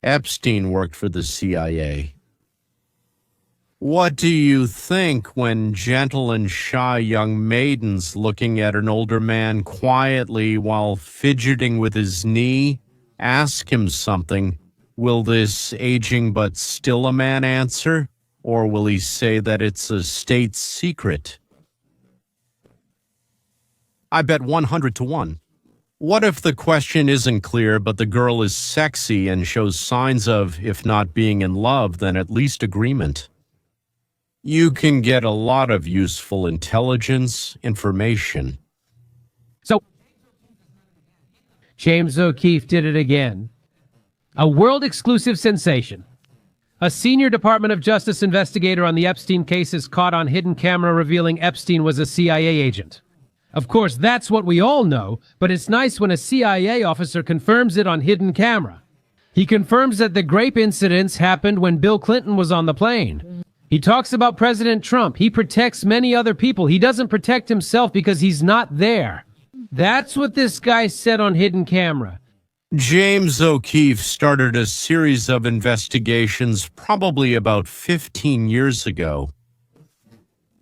Epstein worked for the CIA. What do you think when gentle and shy young maidens looking at an older man quietly while fidgeting with his knee ask him something? Will this aging but still a man answer? Or will he say that it's a state secret? I bet 100 to 1. What if the question isn't clear, but the girl is sexy and shows signs of, if not being in love, then at least agreement? You can get a lot of useful intelligence information. So, James O'Keefe did it again. A world-exclusive sensation. A senior Department of Justice investigator on the Epstein case is caught on hidden camera revealing Epstein was a CIA agent. Of course, that's what we all know, but it's nice when a CIA officer confirms it on hidden camera. He confirms that the grape incidents happened when Bill Clinton was on the plane. He talks about President Trump. He protects many other people. He doesn't protect himself because he's not there. That's what this guy said on hidden camera. James O'Keefe started a series of investigations probably about 15 years ago.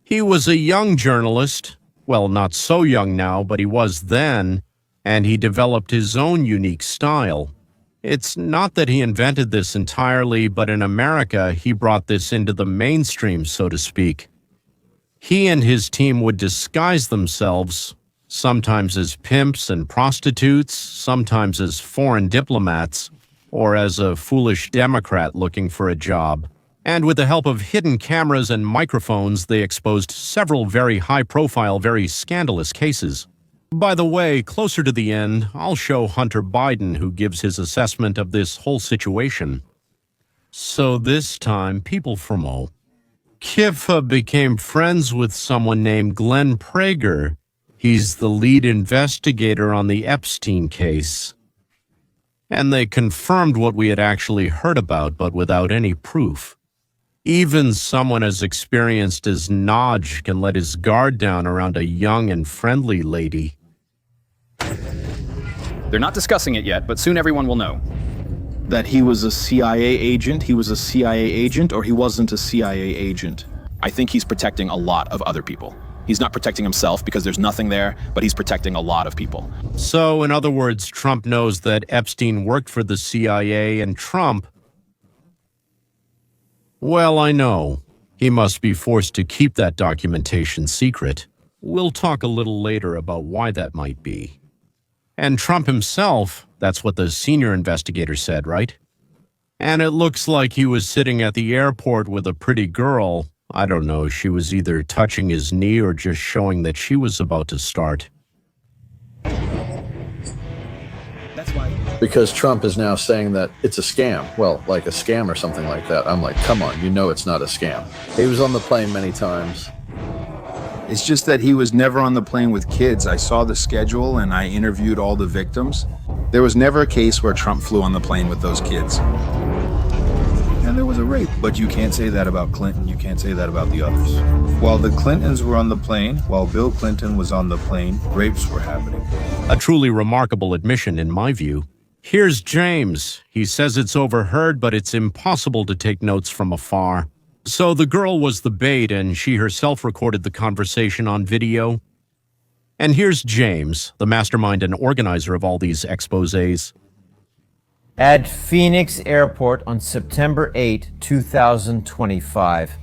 He was a young journalist. Well, not so young now, but he was then, and he developed his own unique style. It's not that he invented this entirely, but in America, he brought this into the mainstream, so to speak. He and his team would disguise themselves, sometimes as pimps and prostitutes, sometimes as foreign diplomats, or as a foolish Democrat looking for a job. And with the help of hidden cameras and microphones, they exposed several very high-profile, very scandalous cases. By the way, closer to the end, I'll show Hunter Biden who gives his assessment of this whole situation. So this time, people from Kiffa became friends with someone named Glen Prager. He's the lead investigator on the Epstein case. And they confirmed what we had actually heard about, but without any proof. Even someone as experienced as Nodge can let his guard down around a young and friendly lady. They're not discussing it yet, but soon everyone will know. That he was a CIA agent, or he wasn't a CIA agent? I think he's protecting a lot of other people. He's not protecting himself because there's nothing there, but he's protecting a lot of people. So, in other words, Trump knows that Epstein worked for the CIA, and Trump... Well, I know. He must be forced to keep that documentation secret. We'll talk a little later about why that might be. And Trump himself, that's what the senior investigator said, right? And it looks like he was sitting at the airport with a pretty girl. I don't know, she was either touching his knee or just showing that she was about to start. That's why. Because Trump is now saying that it's a scam. Well, like a scam or something like that. I'm like, come on, you know it's not a scam. He was on the plane many times. It's just that he was never on the plane with kids. I saw the schedule and I interviewed all the victims. There was never a case where Trump flew on the plane with those kids. And there was a rape, but you can't say that about Clinton. You can't say that about the others. While the Clintons were on the plane, while Bill Clinton was on the plane, rapes were happening. A truly remarkable admission, in my view. Here's James. He says it's overheard, but it's impossible to take notes from afar. So the girl was the bait, and she herself recorded the conversation on video. And here's James, the mastermind and organizer of all these exposés. At Phoenix Airport on September 8, 2025.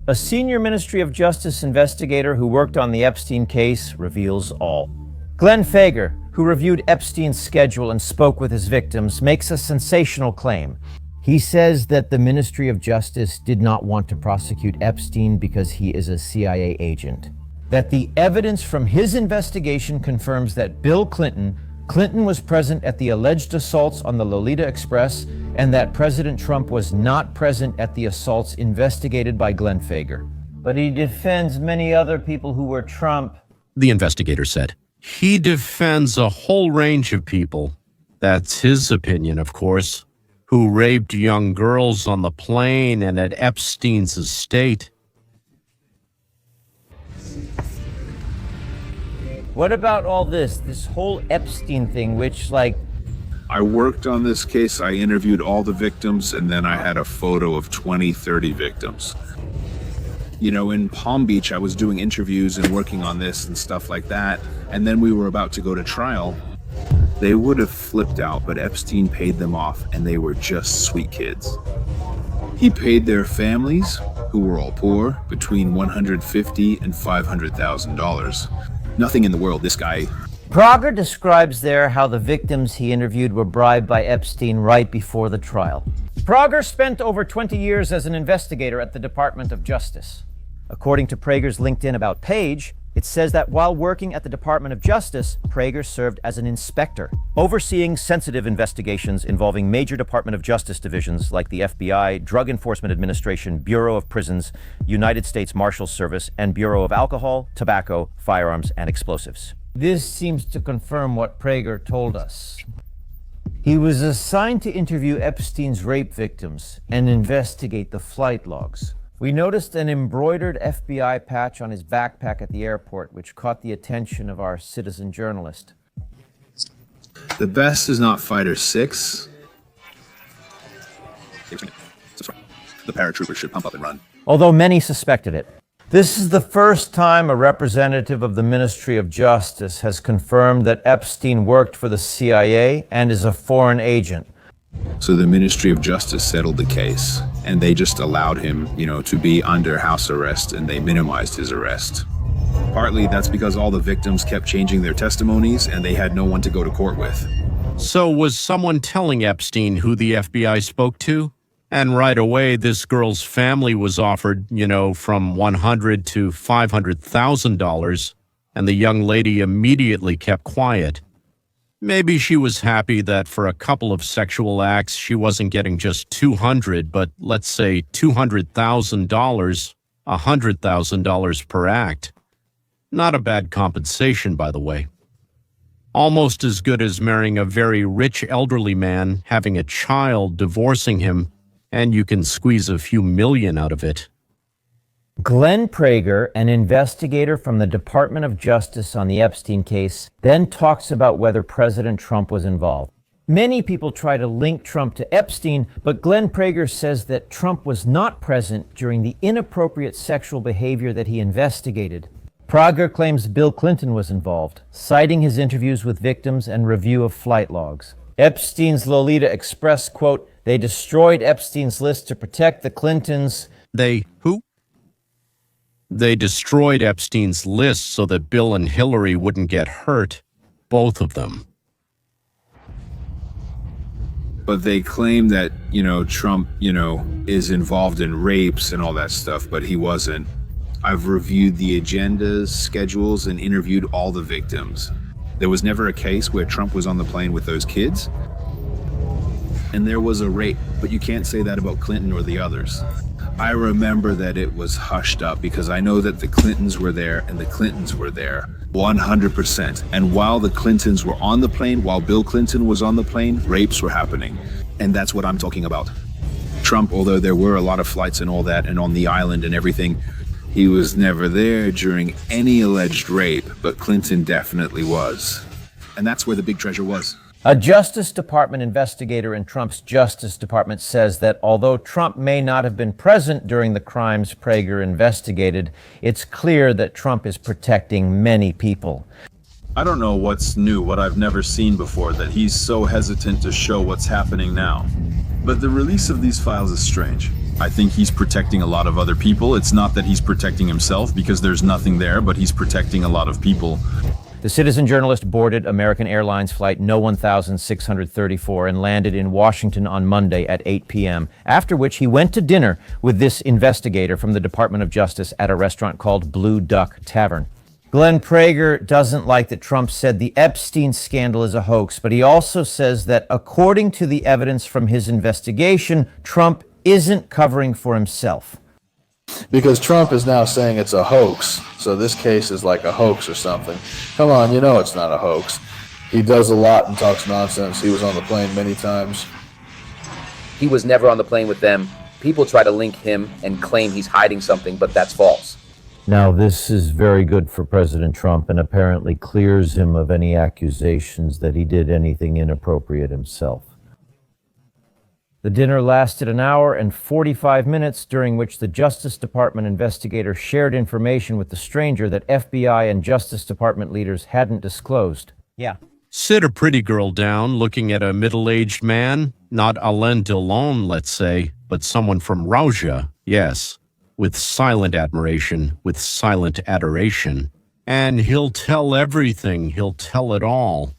A senior Ministry of Justice investigator who worked on the Epstein case reveals all. Glen Prager, who reviewed Epstein's schedule and spoke with his victims, makes a sensational claim. He says that the Ministry of Justice did not want to prosecute Epstein because he is a CIA agent. That the evidence from his investigation confirms that Bill Clinton was present at the alleged assaults on the Lolita Express, and that President Trump was not present at the assaults investigated by Glen Prager. But he defends many other people who were Trump. The investigator said. He defends a whole range of people. That's his opinion, of course, who raped young girls on the plane and at Epstein's estate. What about all this whole Epstein thing, which, like... I worked on this case. I interviewed all the victims, and then I had a photo of 20, 30 victims. You know, in Palm Beach, I was doing interviews and working on this and stuff like that. And then we were about to go to trial. They would have flipped out, but Epstein paid them off, and they were just sweet kids. He paid their families, who were all poor, between $150,000 and $500,000. Nothing in the world, this guy. Prager describes there how the victims he interviewed were bribed by Epstein right before the trial. Prager spent over 20 years as an investigator at the Department of Justice. According to Prager's LinkedIn About page, it says that while working at the Department of Justice, Prager served as an inspector, overseeing sensitive investigations involving major Department of Justice divisions like the FBI, Drug Enforcement Administration, Bureau of Prisons, United States Marshals Service, and Bureau of Alcohol, Tobacco, Firearms, and Explosives. This seems to confirm what Prager told us. He was assigned to interview Epstein's rape victims and investigate the flight logs. We noticed an embroidered FBI patch on his backpack at the airport, which caught the attention of our citizen journalist. The best is not Fighter 6. The paratroopers should pump up and run. Although many suspected it. This is the first time a representative of the Ministry of Justice has confirmed that Epstein worked for the CIA and is a foreign agent. So the Ministry of Justice settled the case, and they just allowed him, to be under house arrest, and they minimized his arrest. Partly that's because all the victims kept changing their testimonies, and they had no one to go to court with. So was someone telling Epstein who the FBI spoke to? And right away, this girl's family was offered, from $100,000 to $500,000, and the young lady immediately kept quiet. Maybe she was happy that for a couple of sexual acts, she wasn't getting just $200,000, but let's say $200,000, $100,000 per act. Not a bad compensation, by the way. Almost as good as marrying a very rich elderly man, having a child, divorcing him, and you can squeeze a few million out of it. Glen Prager, an investigator from the Department of Justice on the Epstein case, then talks about whether President Trump was involved. Many people try to link Trump to Epstein, but Glen Prager says that Trump was not present during the inappropriate sexual behavior that he investigated. Prager claims Bill Clinton was involved, citing his interviews with victims and review of flight logs. Epstein's Lolita Express, quote, "They destroyed Epstein's list to protect the Clintons." They who? They destroyed Epstein's list so that Bill and Hillary wouldn't get hurt. Both of them. But they claim that, Trump, is involved in rapes and all that stuff, but he wasn't. I've reviewed the agendas, schedules, and interviewed all the victims. There was never a case where Trump was on the plane with those kids. And there was a rape, but you can't say that about Clinton or the others. I remember that it was hushed up because I know that the Clintons were there and the Clintons were there 100%. And while the Clintons were on the plane, while Bill Clinton was on the plane, rapes were happening. And that's what I'm talking about. Trump, although there were a lot of flights and all that and on the island and everything, he was never there during any alleged rape, but Clinton definitely was. And that's where the big treasure was. A Justice Department investigator in Trump's Justice Department says that although Trump may not have been present during the crimes Prager investigated, it's clear that Trump is protecting many people. I don't know what's new, what I've never seen before, that he's so hesitant to show what's happening now. But the release of these files is strange. I think he's protecting a lot of other people. It's not that he's protecting himself because there's nothing there, but he's protecting a lot of people. The citizen journalist boarded American Airlines flight No. 1634 and landed in Washington on Monday at 8 p.m., after which he went to dinner with this investigator from the Department of Justice at a restaurant called Blue Duck Tavern. Glen Prager doesn't like that Trump said the Epstein scandal is a hoax, but he also says that according to the evidence from his investigation, Trump isn't covering for himself. Because Trump is now saying it's a hoax, so this case is like a hoax or something. Come on, it's not a hoax. He does a lot and talks nonsense. He was on the plane many times. He was never on the plane with them. People try to link him and claim he's hiding something, but that's false. Now, this is very good for President Trump and apparently clears him of any accusations that he did anything inappropriate himself. The dinner lasted an hour and 45 minutes, during which the Justice Department investigator shared information with the stranger that FBI and Justice Department leaders hadn't disclosed. Yeah. Sit a pretty girl down looking at a middle-aged man, not Alain Delon, let's say, but someone from Raja, yes, with silent admiration, with silent adoration. And he'll tell everything, he'll tell it all.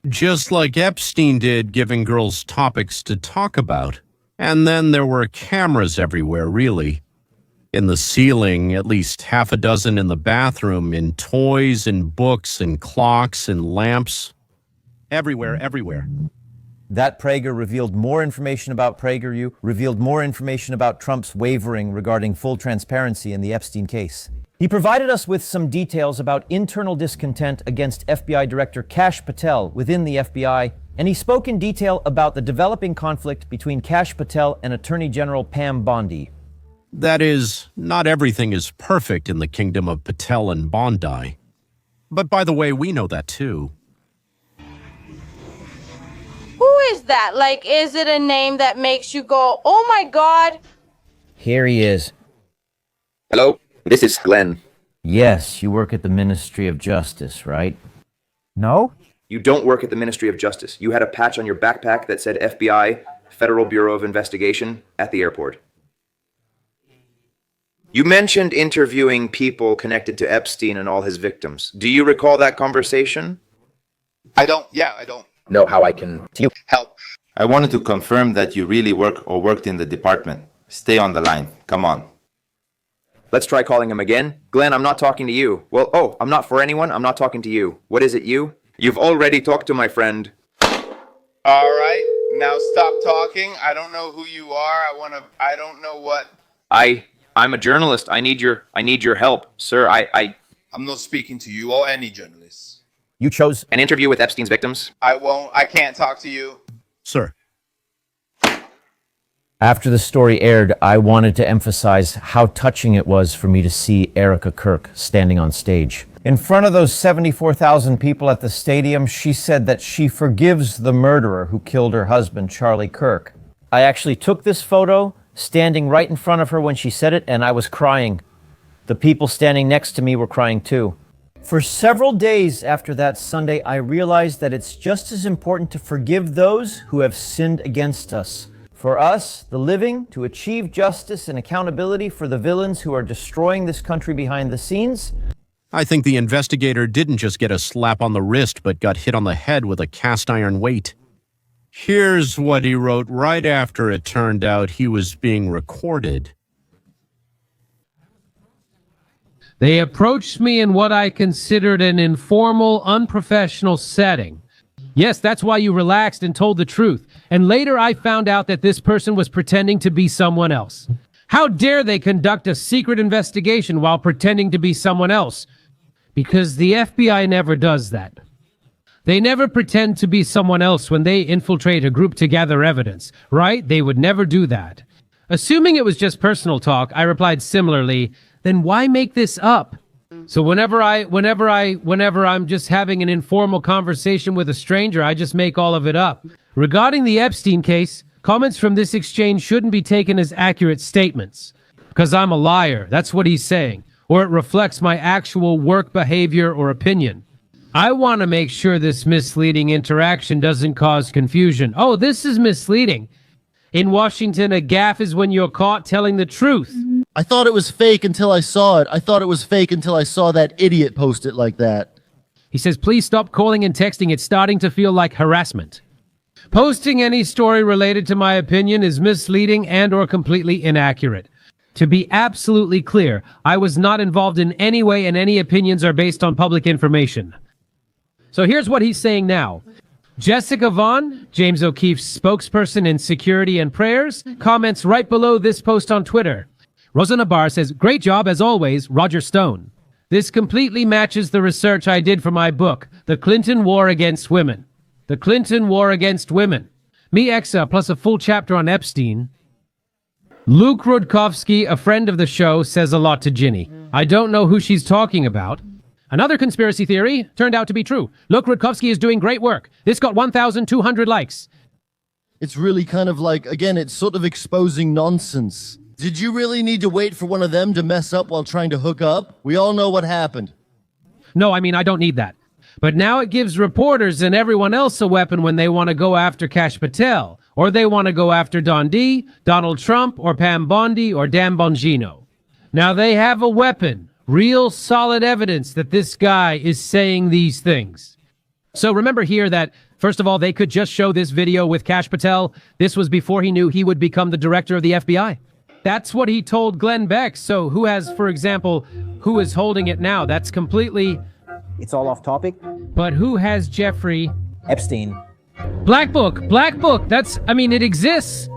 Just like Epstein did, giving girls topics to talk about. And then there were cameras everywhere, really. In the ceiling, at least half a dozen in the bathroom, in toys, in books, in clocks, in lamps. Everywhere, everywhere. That Prager revealed more information about PragerU, revealed more information about Trump's wavering regarding full transparency in the Epstein case. He provided us with some details about internal discontent against FBI Director Kash Patel within the FBI, and he spoke in detail about the developing conflict between Kash Patel and Attorney General Pam Bondi. That is, not everything is perfect in the kingdom of Patel and Bondi. But by the way, we know that too. Who is that? Like, is it a name that makes you go, oh my God? Here he is. Hello, this is Glen. Yes, you work at the Ministry of Justice, right? No? You don't work at the Ministry of Justice. You had a patch on your backpack that said FBI, Federal Bureau of Investigation, at the airport. You mentioned interviewing people connected to Epstein and all his victims. Do you recall that conversation? I don't Know how I can help. I wanted to confirm that you really work or worked in the department. Stay on the line. Come on. Let's try calling him again. Glenn, I'm not talking to you. Well, I'm not for anyone. I'm not talking to you. What is it, you? You've already talked to my friend. All right, now stop talking. I don't know who you are. I don't know what. I'm a journalist. I need your help, sir. I'm not speaking to you or any journalists. You chose An interview with Epstein's victims? I can't talk to you. Sir. After the story aired, I wanted to emphasize how touching it was for me to see Erica Kirk standing on stage. In front of those 74,000 people at the stadium, she said that she forgives the murderer who killed her husband, Charlie Kirk. I actually took this photo, standing right in front of her when she said it, and I was crying. The people standing next to me were crying too. For several days after that Sunday, I realized that it's just as important to forgive those who have sinned against us. For us, the living, to achieve justice and accountability for the villains who are destroying this country behind the scenes. I think the investigator didn't just get a slap on the wrist, but got hit on the head with a cast iron weight. Here's what he wrote right after it turned out he was being recorded. They approached me in what I considered an informal, unprofessional setting. Yes, that's why you relaxed and told the truth. And later I found out that this person was pretending to be someone else. How dare they conduct a secret investigation while pretending to be someone else? Because the FBI never does that. They never pretend to be someone else when they infiltrate a group to gather evidence, right? They would never do that. Assuming it was just personal talk, I replied similarly, then why make this up? So whenever I'm just having an informal conversation with a stranger, I just make all of it up. Regarding the Epstein case, comments from this exchange shouldn't be taken as accurate statements. Because I'm a liar, that's what he's saying. Or it reflects my actual work behavior or opinion. I want to make sure this misleading interaction doesn't cause confusion. Oh, this is misleading. In Washington, a gaffe is when you're caught telling the truth. I thought it was fake until I saw it. I thought it was fake until I saw that idiot post it like that. He says, please stop calling and texting. It's starting to feel like harassment. Posting any story related to my opinion is misleading and or completely inaccurate. To be absolutely clear, I was not involved in any way and any opinions are based on public information. So here's what he's saying now. Jessica Vaughn, James O'Keefe's spokesperson in Security and Prayers, comments right below this post on Twitter. Rosanna Barr says, great job as always, Roger Stone. This completely matches the research I did for my book, The Clinton War Against Women. The Clinton War Against Women. Me Exa plus a full chapter on Epstein. Luke Rudkowski, a friend of the show, says a lot to Ginny. I don't know who she's talking about. Another conspiracy theory turned out to be true. Luke Rudkowski is doing great work. This got 1,200 likes. It's really kind of like, again, it's sort of exposing nonsense. Did you really need to wait for one of them to mess up while trying to hook up? We all know what happened. No, I mean, I don't need that. But now it gives reporters and everyone else a weapon when they want to go after Kash Patel, or they want to go after Don D, Donald Trump, or Pam Bondi, or Dan Bongino. Now they have a weapon, real solid evidence that this guy is saying these things. So remember here that, first of all, they could just show this video with Kash Patel. This was before he knew he would become the director of the FBI. That's what he told Glenn Beck. So who has, for example, who is holding it now? That's completely... It's all off topic. But who has Jeffrey Epstein. Black Book, that's, I mean, it exists.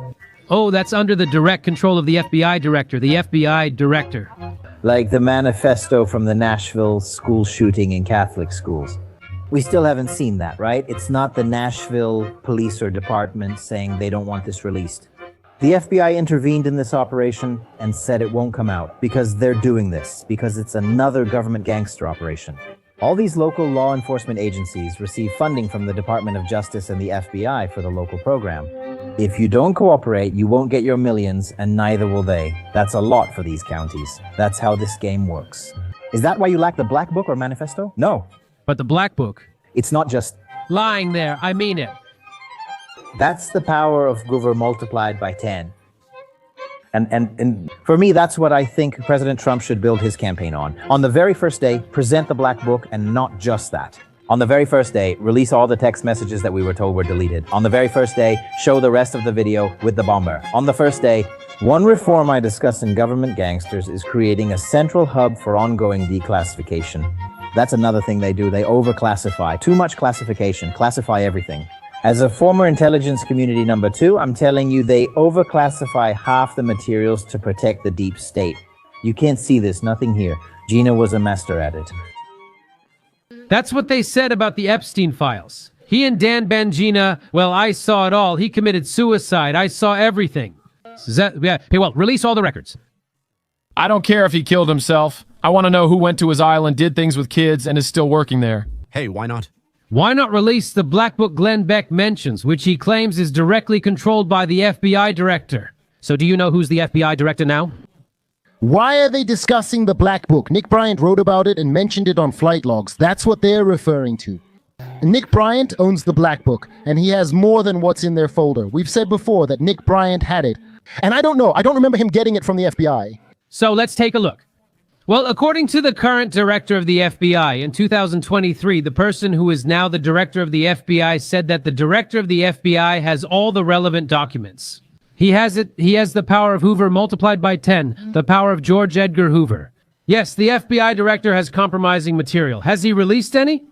Oh, that's under the direct control of the FBI director, Like the manifesto from the Nashville school shooting in Catholic schools. We still haven't seen that, right? It's not the Nashville police or department saying they don't want this released. The FBI intervened in this operation and said it won't come out because they're doing this, because it's another government gangster operation. All these local law enforcement agencies receive funding from the Department of Justice and the FBI for the local program. If you don't cooperate, you won't get your millions, and neither will they. That's a lot for these counties. That's how this game works. Is that why you lack the Black Book or manifesto? No. But the Black Book? It's not just... lying there, I mean it. That's the power of Goover multiplied by 10. And for me, that's what I think President Trump should build his campaign on. On the very first day, present the Black Book, and not just that. On the very first day, release all the text messages that we were told were deleted. On the very first day, show the rest of the video with the bomber. On the first day, one reform I discussed in Government Gangsters is creating a central hub for ongoing declassification. That's another thing they do. They overclassify. Too much classification. Classify everything. As a former intelligence community number 2, I'm telling you they overclassify half the materials to protect the deep state. You can't see this, nothing here. Gina was a master at it. That's what they said about the Epstein files. He and Dan Bongino, well, I saw it all. He committed suicide. I saw everything. Release all the records. I don't care if he killed himself. I want to know who went to his island, did things with kids, and is still working there. Hey, why not? Why not release the Black Book Glenn Beck mentions, which he claims is directly controlled by the FBI director? So do you know who's the FBI director now? Why are they discussing the Black Book? Nick Bryant wrote about it and mentioned it on flight logs. That's what they're referring to. Nick Bryant owns the Black Book, and he has more than what's in their folder. We've said before that Nick Bryant had it. And I don't know. I don't remember him getting it from the FBI. So let's take a look. Well, according to the current director of the FBI, in 2023, the person who is now the director of the FBI said that the director of the FBI has all the relevant documents. He has the power of Hoover multiplied by 10, the power of George Edgar Hoover. Yes, the FBI director has compromising material. Has he released any?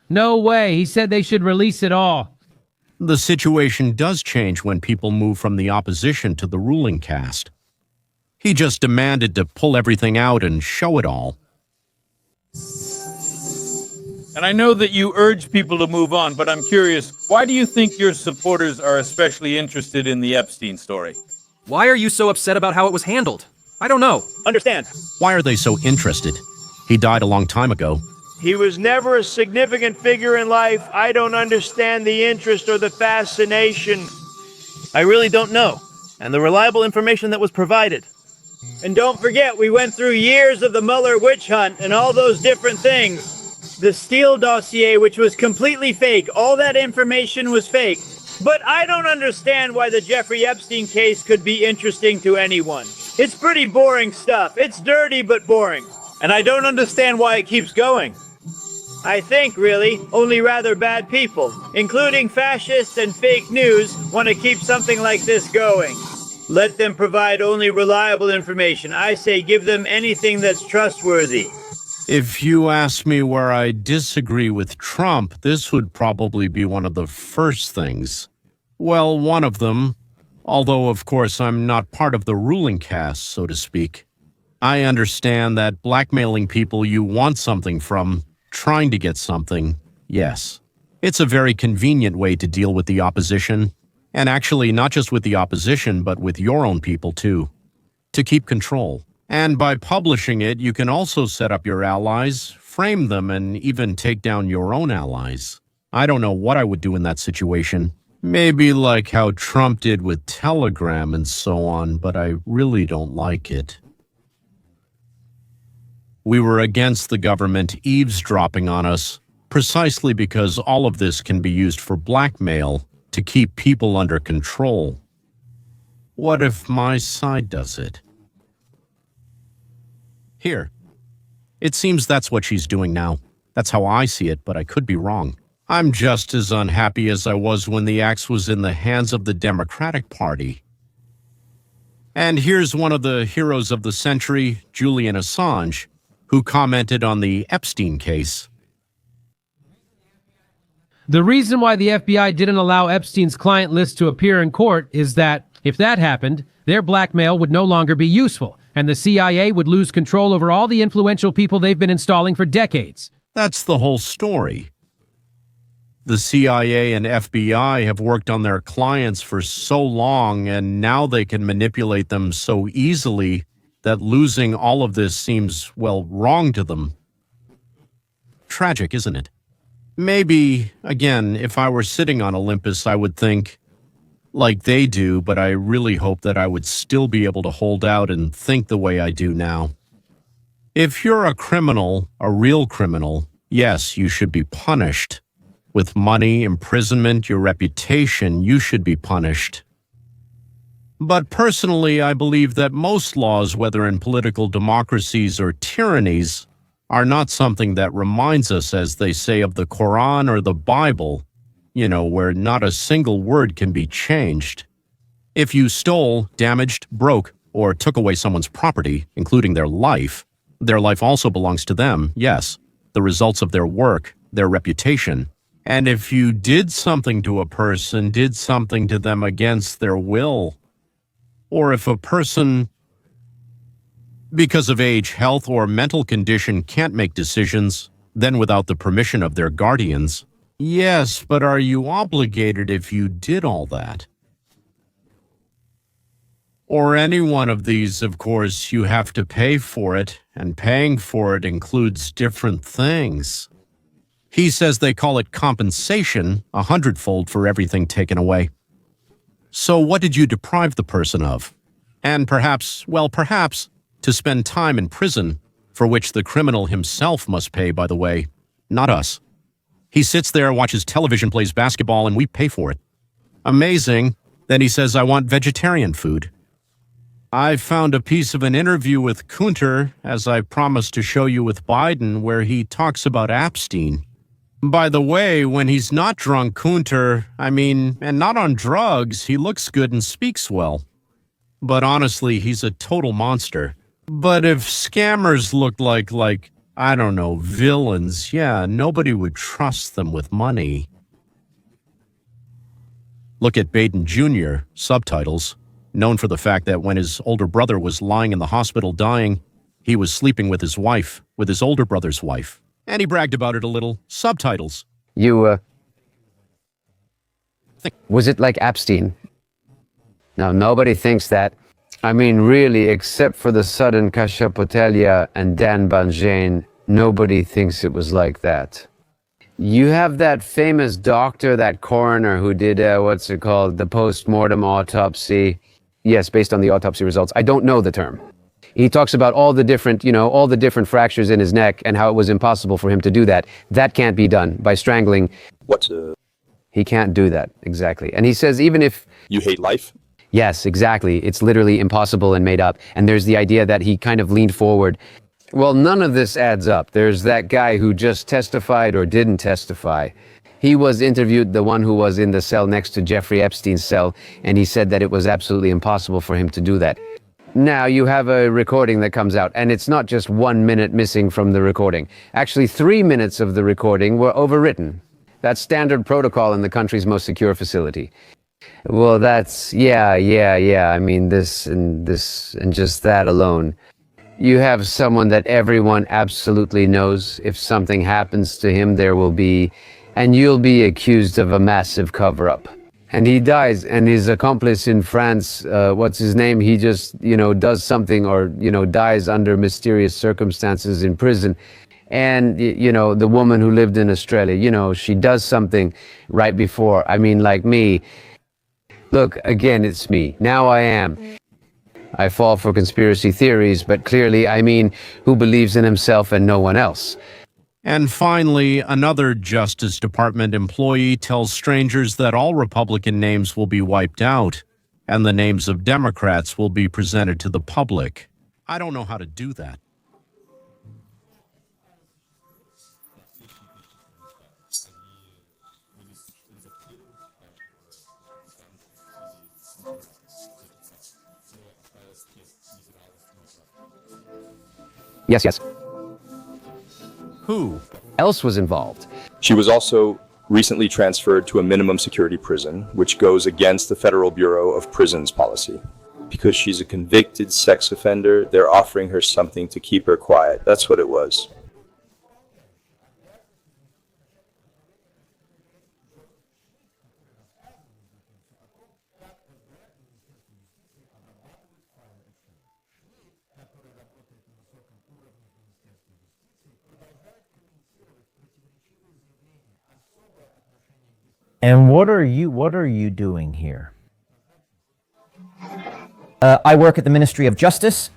No way. He said they should release it all. The situation does change when people move from the opposition to the ruling caste. He just demanded to pull everything out and show it all. And I know that you urge people to move on, but I'm curious, why do you think your supporters are especially interested in the Epstein story? Why are you so upset about how it was handled? I don't know. Understand. Why are they so interested? He died a long time ago. He was never a significant figure in life. I don't understand the interest or the fascination. I really don't know. And the reliable information that was provided. And don't forget, we went through years of the Mueller witch hunt and all those different things. The Steele dossier, which was completely fake. All that information was fake. But I don't understand why the Jeffrey Epstein case could be interesting to anyone. It's pretty boring stuff. It's dirty but boring. And I don't understand why it keeps going. I think, really, only rather bad people, including fascists and fake news, want to keep something like this going. Let them provide only reliable information. I say give them anything that's trustworthy. If you ask me where I disagree with Trump, this would probably be one of the first things. Well, one of them, although of course I'm not part of the ruling caste, so to speak. I understand that blackmailing people you want something from, trying to get something, yes. It's a very convenient way to deal with the opposition. And actually, not just with the opposition, but with your own people too, to keep control. And by publishing it, you can also set up your allies, frame them, and even take down your own allies. I don't know what I would do in that situation. Maybe like how Trump did with Telegram and so on, but I really don't like it. We were against the government eavesdropping on us, precisely because all of this can be used for blackmail to keep people under control. What if my side does it? Here. It seems that's what she's doing now. That's how I see it, but I could be wrong. I'm just as unhappy as I was when the axe was in the hands of the Democratic Party. And here's one of the heroes of the century, Julian Assange, who commented on the Epstein case. The reason why the FBI didn't allow Epstein's client list to appear in court is that, if that happened, their blackmail would no longer be useful, and the CIA would lose control over all the influential people they've been installing for decades. That's the whole story. The CIA and FBI have worked on their clients for so long, and now they can manipulate them so easily that losing all of this seems, well, wrong to them. Tragic, isn't it? Maybe, again, if I were sitting on Olympus, I would think like they do, but I really hope that I would still be able to hold out and think the way I do now. If you're a criminal, a real criminal, yes, you should be punished. With money, imprisonment, your reputation, you should be punished. But personally, I believe that most laws, whether in political democracies or tyrannies, are not something that reminds us, as they say, of the Quran or the Bible, where not a single word can be changed. If you stole, damaged, broke, or took away someone's property, including their life also belongs to them, yes, the results of their work, their reputation. And if you did something to a person, did something to them against their will, or if a person, because of age, health, or mental condition, can't make decisions, then without the permission of their guardians, yes, but are you obligated if you did all that? Or any one of these, of course, you have to pay for it, and paying for it includes different things. He says they call it compensation, 100-fold for everything taken away. So what did you deprive the person of? And perhaps, to spend time in prison, for which the criminal himself must pay, by the way, not us. He sits there, watches television, plays basketball, and we pay for it. Amazing. Then he says, I want vegetarian food. I found a piece of an interview with Kunter, as I promised to show you with Biden, where he talks about Epstein. By the way, when he's not drunk, Kunter, and not on drugs, he looks good and speaks well. But honestly, he's a total monster. But if scammers looked like, I don't know, villains, yeah, nobody would trust them with money. Look at Baden Jr., subtitles, known for the fact that when his older brother was lying in the hospital dying, he was sleeping with his wife, with his older brother's wife. And he bragged about it a little. Subtitles. Was it like Epstein? No, nobody thinks that. Really, except for the sudden Kashapotelia and Dan Banjane, nobody thinks it was like that. You have that famous doctor, that coroner who did, the post-mortem autopsy. Yes, based on the autopsy results. I don't know the term. He talks about all the different fractures in his neck and how it was impossible for him to do that. That can't be done by strangling. He can't do that, exactly. And he says even if... You hate life? Yes, exactly. It's literally impossible and made up. And there's the idea that he kind of leaned forward. Well, none of this adds up. There's that guy who just testified or didn't testify. He was interviewed, the one who was in the cell next to Jeffrey Epstein's cell, and he said that it was absolutely impossible for him to do that. Now you have a recording that comes out, and it's not just 1 minute missing from the recording. Actually, 3 minutes of the recording were overwritten. That's standard protocol in the country's most secure facility. Well, that's, yeah. This and just that alone. You have someone that everyone absolutely knows if something happens to him, there will be, and you'll be accused of a massive cover-up. And he dies, and his accomplice in France, what's his name? He just, does something or, dies under mysterious circumstances in prison. And, the woman who lived in Australia, she does something right before. I mean, like me. Look, again, it's me. Now I am. I fall for conspiracy theories, but clearly, I mean, who believes in himself and no one else? And finally, another Justice Department employee tells strangers that all Republican names will be wiped out, and the names of Democrats will be presented to the public. I don't know how to do that. Yes. Who else was involved? She was also recently transferred to a minimum security prison, which goes against the Federal Bureau of Prisons policy. Because she's a convicted sex offender, they're offering her something to keep her quiet. That's what it was. And what are you doing here? I work at the Ministry of Justice.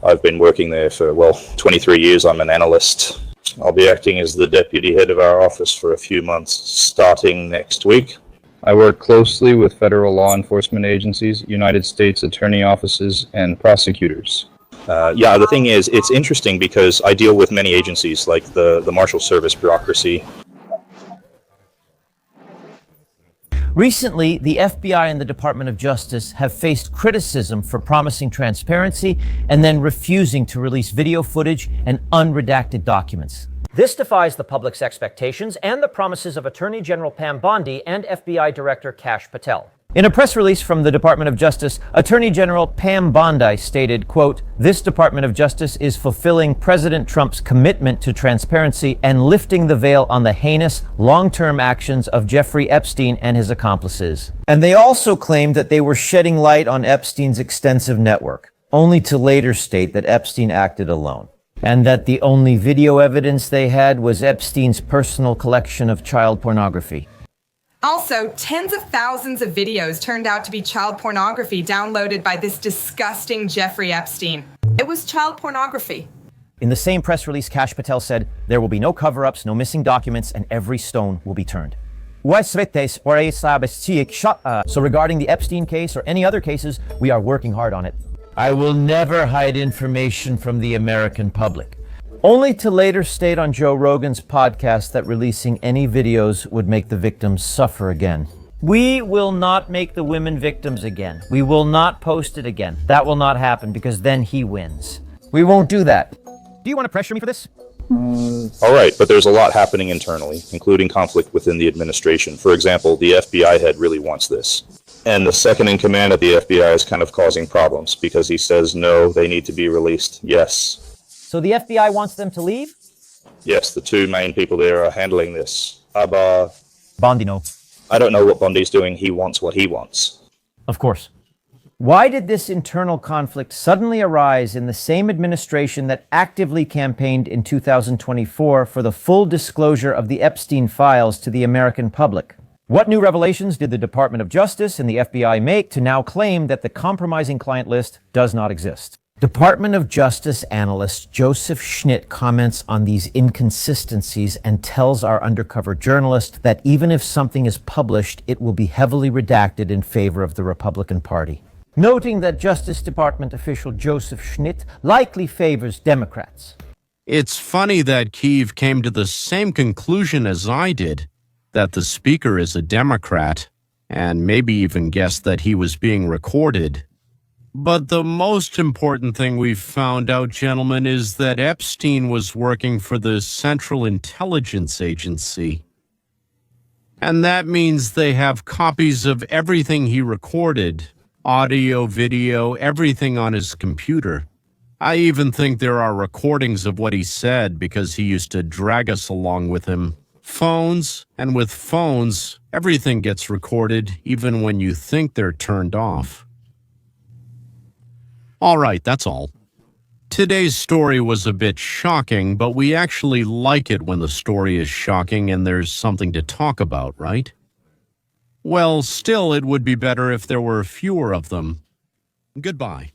I've been working there for, 23 years. I'm an analyst. I'll be acting as the deputy head of our office for a few months, starting next week. I work closely with federal law enforcement agencies, United States attorney offices, and prosecutors. The thing is, it's interesting because I deal with many agencies like the Marshal Service bureaucracy. Recently, the FBI and the Department of Justice have faced criticism for promising transparency and then refusing to release video footage and unredacted documents. This defies the public's expectations and the promises of Attorney General Pam Bondi and FBI Director Kash Patel. In a press release from the Department of Justice, Attorney General Pam Bondi stated, quote, "This Department of Justice is fulfilling President Trump's commitment to transparency and lifting the veil on the heinous, long-term actions of Jeffrey Epstein and his accomplices." And they also claimed that they were shedding light on Epstein's extensive network, only to later state that Epstein acted alone, and that the only video evidence they had was Epstein's personal collection of child pornography. Also, tens of thousands of videos turned out to be child pornography downloaded by this disgusting Jeffrey Epstein. It was child pornography. In the same press release, Kash Patel said, "There will be no cover-ups, no missing documents, and every stone will be turned." So regarding the Epstein case or any other cases, we are working hard on it. I will never hide information from the American public. Only to later state on Joe Rogan's podcast that releasing any videos would make the victims suffer again. We will not make the women victims again. We will not post it again. That will not happen because then he wins. We won't do that. Do you want to pressure me for this? All right, but there's a lot happening internally, including conflict within the administration. For example, the FBI head really wants this. And the second in command at the FBI is kind of causing problems because he says, no, they need to be released. Yes. So the FBI wants them to leave? Yes, the two main people there are handling this. Bondi, no. I don't know what Bondi's doing. He wants what he wants. Of course. Why did this internal conflict suddenly arise in the same administration that actively campaigned in 2024 for the full disclosure of the Epstein files to the American public? What new revelations did the Department of Justice and the FBI make to now claim that the compromising client list does not exist? Department of Justice analyst Joseph Schnitt comments on these inconsistencies and tells our undercover journalist that even if something is published, it will be heavily redacted in favor of the Republican Party. Noting that Justice Department official Joseph Schnitt likely favors Democrats. It's funny that Kiev came to the same conclusion as I did, that the speaker is a Democrat, and maybe even guessed that he was being recorded. But the most important thing we've found out, gentlemen, is that Epstein was working for the Central Intelligence Agency. And that means they have copies of everything he recorded, audio, video, everything on his computer. I even think there are recordings of what he said because he used to drag us along with him Phones, and with phones, everything gets recorded, even when you think they're turned off. All right, that's all. Today's story was a bit shocking, but we actually like it when the story is shocking and there's something to talk about, right? Well, still, it would be better if there were fewer of them. Goodbye.